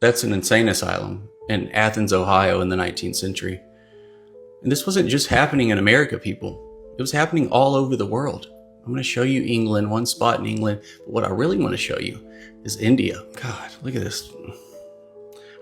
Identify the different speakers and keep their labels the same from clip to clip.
Speaker 1: That's an insane asylum in Athens, Ohio in the 19th century. And this wasn't just happening in America, people. It was happening all over the world. I'm going to show you England, one spot in England. But what I really want to show you is India. God, look at this.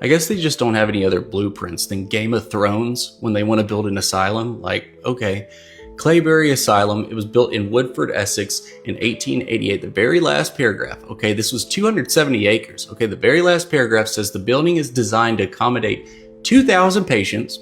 Speaker 1: I guess they just don't have any other blueprints than Game of Thrones when they want to build an asylum. Like, okay, Claybury Asylum. It was built in Woodford, Essex in 1888. The very last paragraph, okay, this was 270 acres. Okay, the very last paragraph says the building is designed to accommodate 2,000 patients,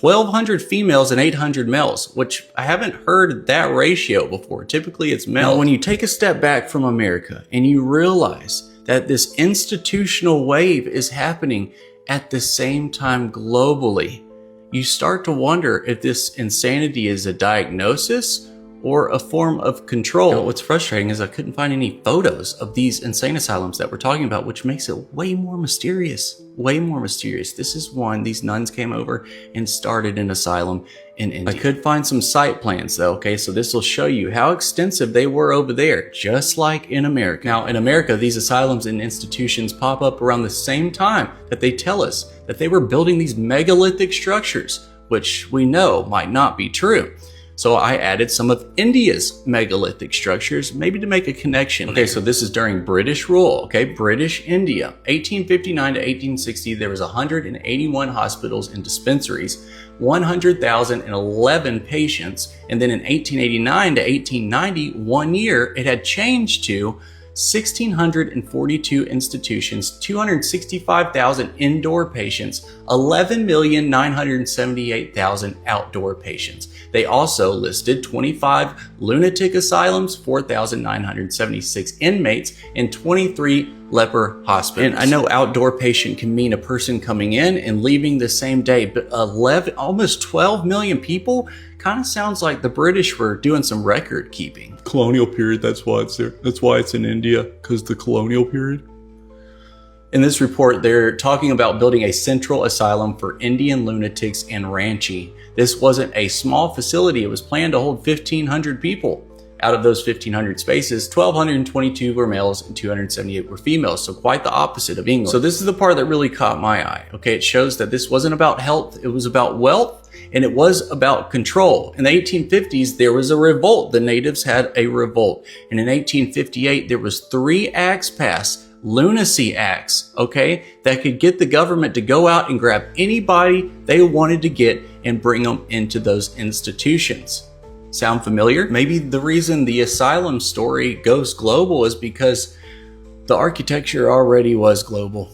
Speaker 1: 1,200 females and 800 males, which I haven't heard that ratio before. Typically it's male. Now, when you take a step back from America and you realize that this institutional wave is happening at the same time globally, you start to wonder if this insanity is a diagnosis or a form of control. You know, what's frustrating is I couldn't find any photos of these insane asylums that we're talking about, which makes it way more mysterious. Way more mysterious. This is one, these nuns came over and started an asylum in India. I could find some site plans though, okay? So this will show you how extensive they were over there, just like in America. Now, in America, these asylums and institutions pop up around the same time that they tell us that they were building these megalithic structures, which we know might not be true. So I added some of India's megalithic structures, maybe to make a connection. Okay, so this is during British rule, okay? British India, 1859 to 1860, there was 181 hospitals and dispensaries, 100,011 patients. And then in 1889 to 1890, 1 year, it had changed to 1,642 institutions, 265,000 indoor patients, 11,978,000 outdoor patients. They also listed 25 lunatic asylums, 4,976 inmates, and 23 leper hospitals. And I know outdoor patient can mean a person coming in and leaving the same day, but almost 12 million people kind of sounds like the British were doing some record keeping.
Speaker 2: Colonial period, that's why it's there. That's why it's in India, because the colonial period.
Speaker 1: In this report, they're talking about building a central asylum for Indian lunatics and ranchi. This wasn't a small facility. It was planned to hold 1,500 people. Out of those 1,500 spaces, 1,222 were males and 278 were females. So quite the opposite of England. So this is the part that really caught my eye. Okay, it shows that this wasn't about health. It was about wealth and it was about control. In the 1850s, there was a revolt. The natives had a revolt. And in 1858, there was 3 acts passed, lunacy acts, okay, that could get the government to go out and grab anybody they wanted to get and bring them into those institutions. Sound familiar? Maybe the reason the asylum story goes global is because the architecture already was global.